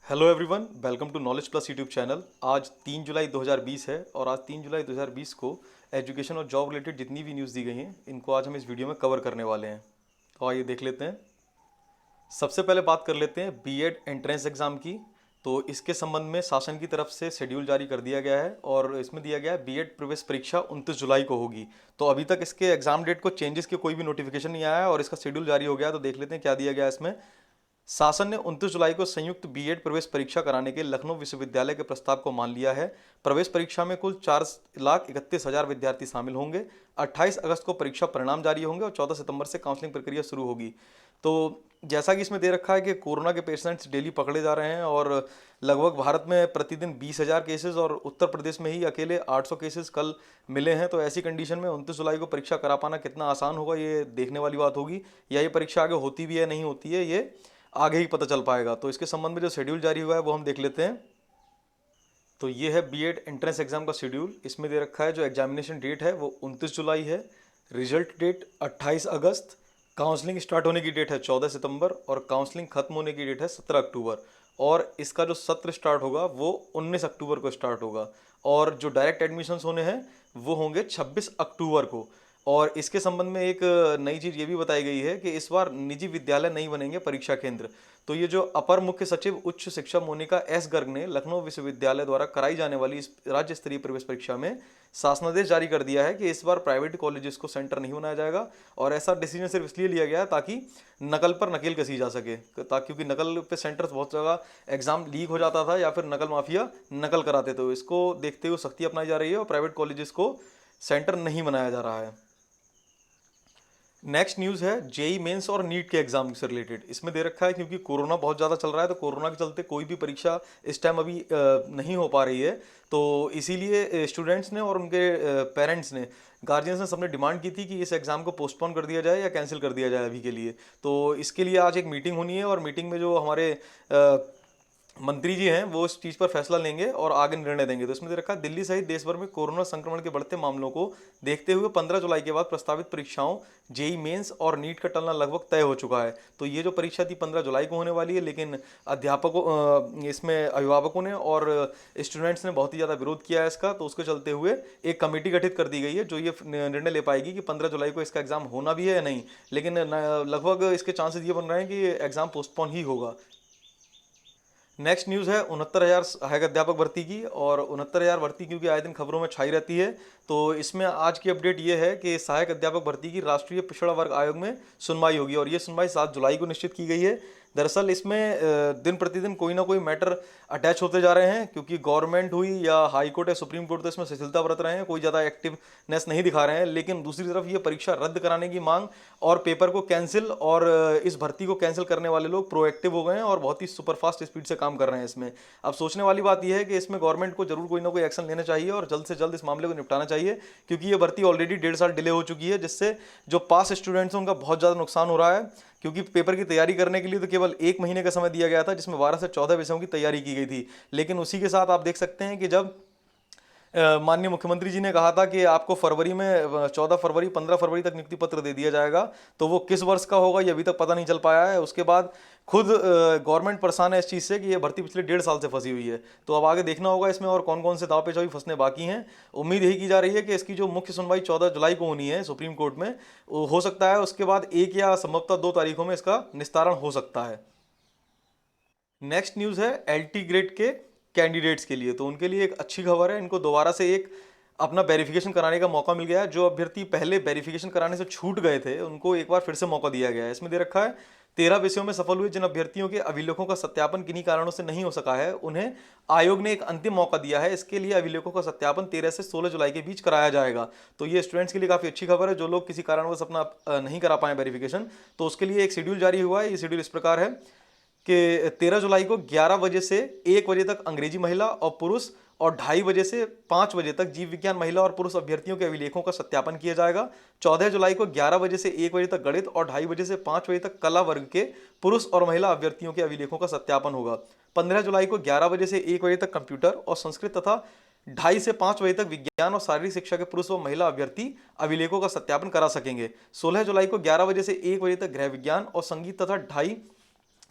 Hello everyone, welcome to knowledge plus YouTube channel. आज 3 जुलाई 2020 है और आज 3 जुलाई 2020 को एजुकेशन और जॉब रिलेटेड जितनी भी न्यूज़ दी गई हैं इनको आज हम इस वीडियो में कवर करने वाले हैं। तो आइए देख लेते हैं। सबसे पहले बात कर लेते हैं बीएड एंट्रेंस एग्ज़ाम की। तो इसके संबंध में शासन की तरफ से शेड्यूल जारी कर दिया गया है और इसमें दिया गया है बीएड प्रवेश परीक्षा 29 जुलाई को होगी। तो अभी तक इसके एग्ज़ाम डेट को चेंजेस की कोई भी नोटिफिकेशन नहीं आया है और इसका शेड्यूल जारी हो गया है। तो देख लेते हैं क्या दिया गया है इसमें। शासन ने 29 जुलाई को संयुक्त बीएड प्रवेश परीक्षा कराने के लखनऊ विश्वविद्यालय के प्रस्ताव को मान लिया है। प्रवेश परीक्षा में कुल 4,31,000 विद्यार्थी शामिल होंगे। 28 अगस्त को परीक्षा परिणाम जारी होंगे और 14 सितंबर से काउंसलिंग प्रक्रिया शुरू होगी। तो जैसा कि इसमें दे रखा है कि कोरोना के पेशेंट्स डेली पकड़े जा रहे हैं और लगभग भारत में प्रतिदिन 20,000 केसेस और उत्तर प्रदेश में ही अकेले 800 केसेस कल मिले हैं। तो ऐसी कंडीशन में 29 जुलाई को परीक्षा करा पाना कितना आसान होगा ये देखने वाली बात होगी, या ये परीक्षा आगे होती भी है नहीं होती है ये आगे ही पता चल पाएगा। तो इसके संबंध में जो शेड्यूल जारी हुआ है वो हम देख लेते हैं। तो ये है बीएड एंट्रेंस एग्जाम का शेड्यूल। इसमें दे रखा है जो एग्जामिनेशन डेट है वो 29 जुलाई है, रिजल्ट डेट 28 अगस्त, काउंसलिंग स्टार्ट होने की डेट है 14 सितंबर और काउंसलिंग खत्म होने की डेट है 17 अक्टूबर। और इसका जो सत्र स्टार्ट होगा वो 19 अक्टूबर को स्टार्ट होगा और जो डायरेक्ट एडमिशन्स होने हैं वो होंगे 26 अक्टूबर को। और इसके संबंध में एक नई चीज़ ये भी बताई गई है कि इस बार निजी विद्यालय नहीं बनेंगे परीक्षा केंद्र। तो ये जो अपर मुख्य सचिव उच्च शिक्षा मोनिका एस गर्ग ने लखनऊ विश्वविद्यालय द्वारा कराई जाने वाली इस राज्य स्तरीय प्रवेश परीक्षा में शासनादेश जारी कर दिया है कि इस बार प्राइवेट कॉलेजेस को सेंटर नहीं बनाया जाएगा। और ऐसा डिसीजन सिर्फ इसलिए लिया गया है ताकि नकल पर नकेल कसी जा सके, ताकि क्योंकि नकल पे सेंटर्स बहुत जगह एग्जाम लीक हो जाता था या फिर नकल माफिया नकल कराते थे। तो इसको देखते हुए सख्ती अपनाई जा रही है और प्राइवेट कॉलेजेस को सेंटर नहीं बनाया जा रहा है। नेक्स्ट न्यूज़ है जेई मेंस और नीट के एग्जाम से रिलेटेड। इसमें दे रखा है क्योंकि कोरोना बहुत ज़्यादा चल रहा है तो कोरोना के चलते कोई भी परीक्षा इस टाइम अभी नहीं हो पा रही है। तो इसीलिए स्टूडेंट्स ने और उनके पेरेंट्स ने, गार्जियंस ने, सबने डिमांड की थी कि इस एग्ज़ाम को पोस्टपोन कर दिया जाए या कैंसिल कर दिया जाए अभी के लिए। तो इसके लिए आज एक मीटिंग होनी है और मीटिंग में जो हमारे मंत्री जी हैं वो इस चीज़ पर फैसला लेंगे और आगे निर्णय देंगे। तो इसमें दे रखा है दिल्ली सहित देश भर में कोरोना संक्रमण के बढ़ते मामलों को देखते हुए 15 जुलाई के बाद प्रस्तावित परीक्षाओं जेई मेंस और नीट का टलना लगभग तय हो चुका है। तो ये जो परीक्षा थी 15 जुलाई को होने वाली है, लेकिन अध्यापकों, इसमें अभिभावकों ने और स्टूडेंट्स ने बहुत ही ज़्यादा विरोध किया है इसका। तो उसके चलते हुए एक कमेटी गठित कर दी गई है जो ये निर्णय ले पाएगी कि 15 जुलाई को इसका एग्ज़ाम होना भी है या नहीं। लेकिन लगभग इसके चांसेस ये बन रहे हैं कि एग्ज़ाम पोस्टपोन ही होगा। नेक्स्ट न्यूज़ है 69,000 सहायक अध्यापक भर्ती की। और 69,000 भर्ती क्योंकि आए दिन खबरों में छाई रहती है, तो इसमें आज की अपडेट ये है कि सहायक अध्यापक भर्ती की राष्ट्रीय पिछड़ा वर्ग आयोग में सुनवाई होगी और ये सुनवाई 7 जुलाई को निश्चित की गई है। दरअसल इसमें दिन प्रतिदिन कोई ना कोई मैटर अटैच होते जा रहे हैं, क्योंकि गवर्नमेंट हुई या हाई कोर्ट या सुप्रीम कोर्ट तो इसमें शिथिलता बरत रहे हैं, कोई ज़्यादा एक्टिवनेस नहीं दिखा रहे हैं। लेकिन दूसरी तरफ ये परीक्षा रद्द कराने की मांग और पेपर को कैंसिल और इस भर्ती को कैंसिल करने वाले लोग प्रोएक्टिव हो गए हैं और बहुत ही सुपरफास्ट स्पीड से काम कर रहे हैं इसमें। अब सोचने वाली बात यह है कि इसमें गवर्नमेंट को जरूर कोई ना कोई एक्शन लेना चाहिए और जल्द से जल्द इस मामले को निपटाना चाहिए, क्योंकि ये भर्ती ऑलरेडी 1.5 साल डिले हो चुकी है, जिससे जो पास स्टूडेंट्स हैं उनका बहुत ज़्यादा नुकसान हो रहा है। क्योंकि पेपर की तैयारी करने के लिए तो केवल 1 महीने का समय दिया गया था, जिसमें 12 से 14 विषयों की तैयारी की गई थी। लेकिन उसी के साथ आप देख सकते हैं कि जब माननीय मुख्यमंत्री जी ने कहा था कि आपको फरवरी में 14 फरवरी 15 फरवरी तक नियुक्ति पत्र दे दिया जाएगा, तो वो किस वर्ष का होगा ये अभी तक पता नहीं चल पाया है। उसके बाद खुद गवर्नमेंट परेशान है इस चीज़ से कि ये भर्ती पिछले 1.5 साल से फंसी हुई है। तो अब आगे देखना होगा इसमें और कौन कौन से दाव पेच अभी फंसने बाकी हैं। उम्मीद यही की जा रही है कि इसकी जो मुख्य सुनवाई 14 जुलाई को होनी है सुप्रीम कोर्ट में, हो सकता है उसके बाद 1 या संभवतः 2 तारीखों में इसका निस्तारण हो सकता है। नेक्स्ट न्यूज़ है एलटी ग्रेड के कैंडिडेट्स के लिए। तो उनके लिए एक अच्छी खबर है, इनको दोबारा से एक अपना वेरिफिकेशन कराने का मौका मिल गया है। जो अभ्यर्थी पहले वेरिफिकेशन कराने से छूट गए थे उनको एक बार फिर से मौका दिया गया है। इसमें दे रखा है 13 विषयों में सफल हुए जिन अभ्यर्थियों के अभिलेखों का सत्यापन किन्हीं कारणों से नहीं हो सका है, उन्हें आयोग ने एक अंतिम मौका दिया है। इसके लिए अभिलेखों का सत्यापन 13 से 16 जुलाई के बीच कराया जाएगा। तो ये स्टूडेंट्स के लिए काफ़ी अच्छी खबर है जो लोग किसी कारणवश अपना नहीं करा पाए वेरिफिकेशन। तो उसके लिए एक शेड्यूल जारी हुआ है। ये शेड्यूल इस प्रकार है कि 13 जुलाई को 11 बजे से 1 बजे तक अंग्रेजी महिला और पुरुष और 2:30 बजे से 5 बजे तक जीव विज्ञान महिला और पुरुष अभ्यर्थियों के अभिलेखों का सत्यापन किया जाएगा। 14 जुलाई को 11 बजे से 1 बजे तक गणित और 2:30 बजे से 5 बजे तक कला वर्ग के पुरुष और महिला अभ्यर्थियों के अभिलेखों का सत्यापन होगा। 15 जुलाई को 11 बजे से 1 बजे तक कंप्यूटर और संस्कृत तथा 2:30 से 5 बजे तक विज्ञान और शारीरिक शिक्षा के पुरुष व महिला अभ्यर्थी अभिलेखों का सत्यापन करा सकेंगे। 16 जुलाई को 11 बजे से 1 बजे तक गृह विज्ञान और संगीत तथा 2:30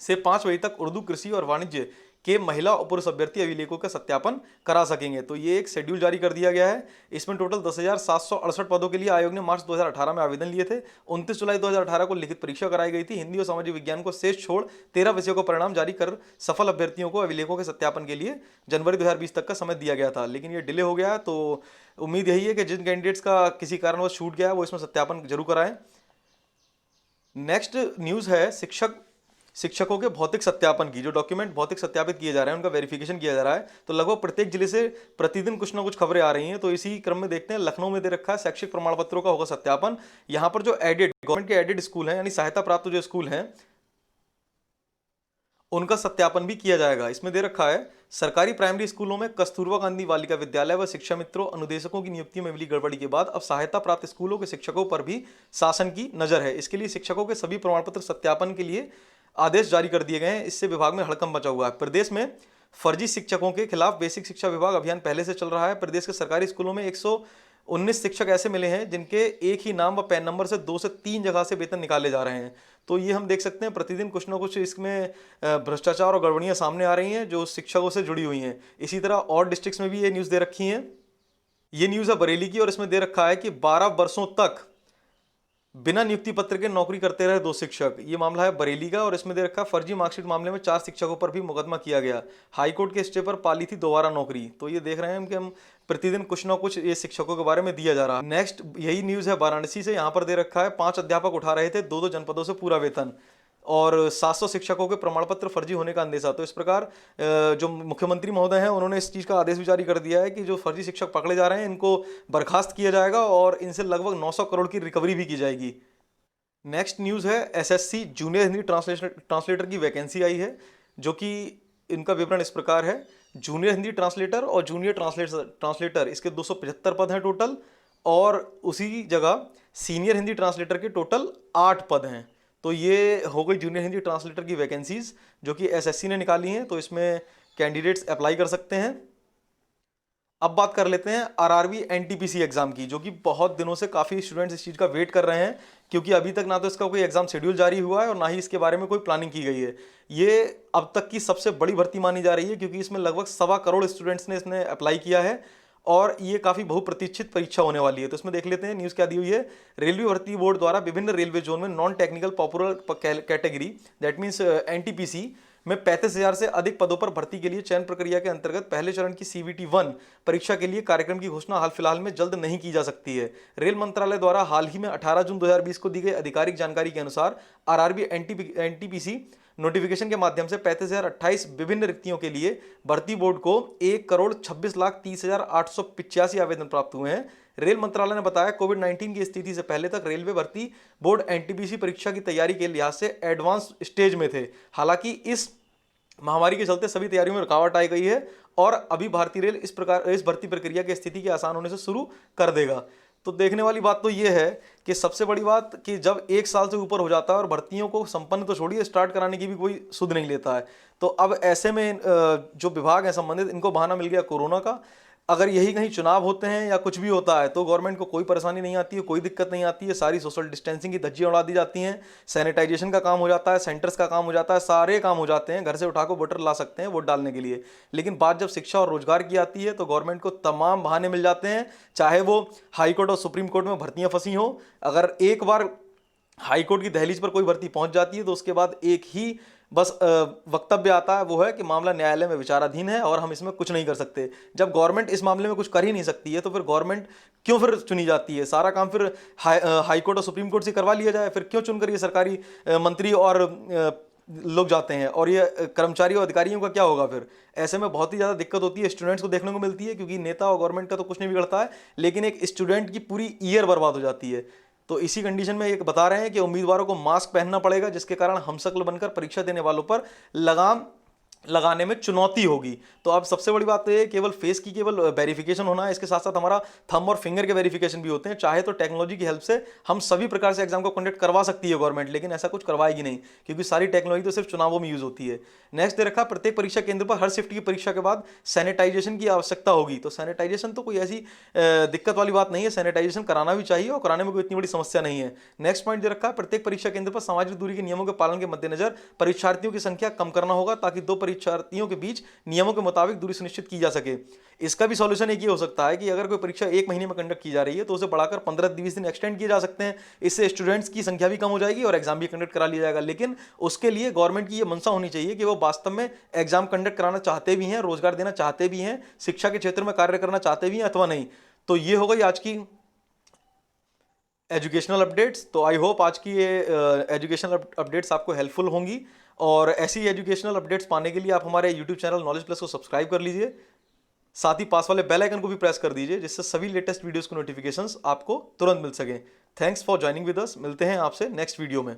से 5 बजे तक उर्दू, कृषि और वाणिज्य के महिला और पुरुष अभ्यर्थी अभिलेखों का सत्यापन करा सकेंगे। तो ये एक शेड्यूल जारी कर दिया गया है। इसमें टोटल 10,768 पदों के लिए आयोग ने मार्च 2018 में आवेदन लिए थे। 29 जुलाई 2018 को लिखित परीक्षा कराई गई थी। हिंदी और सामाजिक विज्ञान को शेष छोड़ 13 विषयों को परिणाम जारी कर सफल अभ्यर्थियों को अभिलेखों के सत्यापन के लिए जनवरी 2020 तक का समय दिया गया था, लेकिन ये डिले हो गया है। तो उम्मीद यही है कि जिन कैंडिडेट्स का किसी कारणवश छूट गया है वो इसमें सत्यापन जरूर कराएं। नेक्स्ट न्यूज़ है शिक्षकों के भौतिक सत्यापन की। जो डॉक्यूमेंट भौतिक सत्यापित किए जा रहे हैं उनका वेरिफिकेशन किया जा रहा है। तो लगभग प्रत्येक जिले से प्रतिदिन कुछ ना कुछ खबरें आ रही हैं। तो इसी क्रम में देखते हैं, लखनऊ में दे रखा है शैक्षिक प्रमाण पत्रों का होगा सत्यापन। यहाँ पर जो एडेड गवर्नमेंट के एडेड स्कूल हैं, यानी सहायता प्राप्त जो स्कूल हैं, उनका सत्यापन भी किया जाएगा। इसमें दे रखा है सरकारी प्राइमरी स्कूलों में कस्तूरबा गांधी बालिका विद्यालय व शिक्षा मित्रों अनुदेशकों की नियुक्ति में मिली गड़बड़ी के बाद अब सहायता प्राप्त स्कूलों के शिक्षकों पर भी शासन की नजर है। इसके लिए शिक्षकों के सभी प्रमाण पत्र सत्यापन के लिए आदेश जारी कर दिए गए हैं। इससे विभाग में हड़कंप मचा हुआ है। प्रदेश में फर्जी शिक्षकों के खिलाफ बेसिक शिक्षा विभाग अभियान पहले से चल रहा है। प्रदेश के सरकारी स्कूलों में 119 शिक्षक ऐसे मिले हैं जिनके एक ही नाम व पैन नंबर से 2 से 3 जगह से वेतन निकाले जा रहे हैं। तो ये हम देख सकते हैं प्रतिदिन कुछ ना कुछ इसमें भ्रष्टाचार और गड़बड़ियां सामने आ रही हैं जो शिक्षकों से जुड़ी हुई हैं। इसी तरह और डिस्ट्रिक्ट्स में भी ये न्यूज़ दे रखी हैं। ये न्यूज़ है बरेली की और इसमें दे रखा है कि 12 वर्षों तक बिना नियुक्ति पत्र के नौकरी करते रहे 2 शिक्षक। ये मामला है बरेली का और इसमें दे रखा फर्जी मार्कशीट मामले में 4 शिक्षकों पर भी मुकदमा किया गया। हाईकोर्ट के स्टे पर पाली थी दोबारा नौकरी। तो ये देख रहे हैं कि हम प्रतिदिन कुछ ना कुछ ये शिक्षकों के बारे में दिया जा रहा है। नेक्स्ट यही न्यूज़ है वाराणसी से। यहाँ पर दे रखा है 5 अध्यापक उठा रहे थे 2-2 जनपदों से पूरा वेतन और 700 शिक्षकों के प्रमाण पत्र फर्जी होने का अंदेशा। तो इस प्रकार जो मुख्यमंत्री महोदय हैं उन्होंने इस चीज़ का आदेश भी जारी कर दिया है कि जो फर्जी शिक्षक पकड़े जा रहे हैं इनको बर्खास्त किया जाएगा और इनसे लगभग 900 करोड़ की रिकवरी भी की जाएगी। नेक्स्ट न्यूज़ है एसएससी जूनियर हिंदी ट्रांसलेटर की वैकेंसी आई है, जो कि इनका विवरण इस प्रकार है। जूनियर हिंदी ट्रांसलेटर और जूनियर ट्रांसलेटर इसके 275 पद हैं टोटल, और उसी जगह सीनियर हिंदी ट्रांसलेटर के टोटल 8 पद हैं। तो ये हो गई जूनियर हिंदी ट्रांसलेटर की वैकेंसीज जो कि एसएससी ने निकाली हैं। तो इसमें कैंडिडेट्स अप्लाई कर सकते हैं। अब बात कर लेते हैं आरआरबी एनटीपीसी एग्जाम की, जो कि बहुत दिनों से काफ़ी स्टूडेंट्स इस चीज़ का वेट कर रहे हैं, क्योंकि अभी तक ना तो इसका कोई एग्जाम शेड्यूल जारी हुआ है और ना ही इसके बारे में कोई प्लानिंग की गई है। ये अब तक की सबसे बड़ी भर्ती मानी जा रही है, क्योंकि इसमें लगभग 1.25 करोड़ स्टूडेंट्स ने इसने अप्लाई किया है और ये काफ़ी बहुप्रतीक्षित परीक्षा होने वाली है। तो इसमें देख लेते हैं न्यूज़ क्या दी हुई है। रेलवे भर्ती बोर्ड द्वारा विभिन्न रेलवे जोन में non technical popular category that means NTPC में 35,000 से अधिक पदों पर भर्ती के लिए चयन प्रक्रिया के अंतर्गत पहले चरण की CVT 1 परीक्षा के लिए कार्यक्रम की घोषणा हाल फिलहाल में जल्द नहीं की जा सकती है। रेल मंत्रालय द्वारा हाल ही में 18 जून 2020 को दी गई आधिकारिक जानकारी के अनुसार आरआरबी एनटीपीसी नोटिफिकेशन के माध्यम से 35,028 विभिन्न रिक्तियों के लिए भर्ती बोर्ड को 1,26,30,885 आवेदन प्राप्त हुए हैं। रेल मंत्रालय ने बताया कोविड-19 की स्थिति से पहले तक रेलवे भर्ती बोर्ड एनटीपीसी परीक्षा की तैयारी के लिहाज से एडवांस स्टेज में थे। हालांकि इस महामारी के चलते सभी तैयारियों में रुकावट आई गई है और अभी भारतीय रेल इस भर्ती प्रक्रिया की स्थिति के आसान होने से शुरू कर देगा। तो देखने वाली बात तो ये है कि सबसे बड़ी बात कि जब 1 साल से ऊपर हो जाता है और भर्तियों को संपन्न तो छोड़िए, स्टार्ट कराने की भी कोई सुध नहीं लेता है। तो अब ऐसे में जो विभाग है संबंधित, इनको बहाना मिल गया कोरोना का। अगर यही कहीं चुनाव होते हैं या कुछ भी होता है तो गवर्नमेंट को कोई परेशानी नहीं आती है, कोई दिक्कत नहीं आती है। सारी सोशल डिस्टेंसिंग की धज्जियां उड़ा दी जाती हैं, सैनिटाइजेशन का काम हो जाता है, सेंटर्स का काम हो जाता है, सारे काम हो जाते हैं। घर से उठाकर वोटर ला सकते हैं वोट डालने के लिए। लेकिन बात जब शिक्षा और रोजगार की आती है तो गवर्नमेंट को तमाम बहाने मिल जाते हैं, चाहे वो हाईकोर्ट और सुप्रीम कोर्ट में भर्तियां फंसी हों। अगर एक बार हाईकोर्ट की दहलीज पर कोई भर्ती पहुंच जाती है तो उसके बाद एक ही बस वक्तव्य आता है, वो है कि मामला न्यायालय में विचाराधीन है और हम इसमें कुछ नहीं कर सकते। जब गवर्नमेंट इस मामले में कुछ कर ही नहीं सकती है तो फिर गवर्नमेंट क्यों फिर चुनी जाती है? सारा काम फिर हाईकोर्ट और सुप्रीम कोर्ट से करवा लिया जाए, फिर क्यों चुनकर ये सरकारी मंत्री और लोग जाते हैं? और ये कर्मचारी और अधिकारियों का क्या होगा फिर? ऐसे में बहुत ही ज़्यादा दिक्कत होती है, स्टूडेंट्स को देखने को मिलती है, क्योंकि नेता और गवर्नमेंट का तो कुछ नहीं बिगड़ता है, लेकिन एक स्टूडेंट की पूरी ईयर बर्बाद हो जाती है। तो इसी कंडीशन में एक बता रहे हैं कि उम्मीदवारों को मास्क पहनना पड़ेगा, जिसके कारण हमशक्ल बनकर परीक्षा देने वालों पर लगाम लगाने में चुनौती होगी। तो अब सबसे बड़ी बात तो ये केवल फेस की केवल वेरिफिकेशन होना है, इसके साथ साथ हमारा थंब और फिंगर के वेरिफिकेशन भी होते हैं। चाहे तो टेक्नोलॉजी की हेल्प से हम सभी प्रकार से एग्जाम को कंडक्ट करवा सकती है गवर्नमेंट, लेकिन ऐसा कुछ करवाएगी नहीं, क्योंकि सारी टेक्नोलॉजी तो सिर्फ चुनावों में यूज होती है। नेक्स्ट दे रखा, प्रत्येक परीक्षा केंद्र पर हर शिफ्ट की परीक्षा के बाद सैनिटाइजेशन की आवश्यकता होगी। तो सैनिटाइजेशन तो कोई ऐसी दिक्कत वाली बात नहीं है, सैनिटाइजेशन कराना भी चाहिए और कराने में कोई इतनी बड़ी समस्या नहीं है। नेक्स्ट पॉइंट दे रखा है, प्रत्येक परीक्षा केंद्र पर सामाजिक दूरी के नियमों के पालन के मद्देनजर परीक्षार्थियों की संख्या कम करना होगा, ताकि दो परीक्षार्थियों के बीच नियमों के मुताबिक दूरी सुनिश्चित की जा सके। इसका भी सॉल्यूशन एक ये हो सकता है कि अगर कोई परीक्षा एक महीने में कंडक्ट की जा रही है तो उसे बढ़ाकर 15-20 दिन एक्सटेंड किए जा सकते हैं। इससे स्टूडेंट्स की संख्या भी कम हो जाएगी और एग्जाम भी कंडक्ट करा लिया जाएगा। लेकिन उसके लिए गवर्नमेंट की ये मंशा होनी चाहिए कि वो वास्तव में एग्जाम कंडक्ट कराना चाहते भी हैं, रोजगार देना चाहते भी हैं, शिक्षा के क्षेत्र में कार्य करना चाहते भी हैं अथवा नहीं। तो ये हो गई आज की एजुकेशनल अपडेट्स। तो आई होप आज की ये एजुकेशनल अपडेट्स आपको हेल्पफुल होंगी, और ऐसी एजुकेशनल अपडेट्स पाने के लिए आप हमारे यूट्यूब चैनल नॉलेज प्लस को सब्सक्राइब कर लीजिए। साथ ही पास वाले बेल आइकन को भी प्रेस कर दीजिए, जिससे सभी लेटेस्ट वीडियोस के नोटिफिकेशंस आपको तुरंत मिल सकें। Thanks for joining with us. मिलते हैं आपसे नेक्स्ट वीडियो में।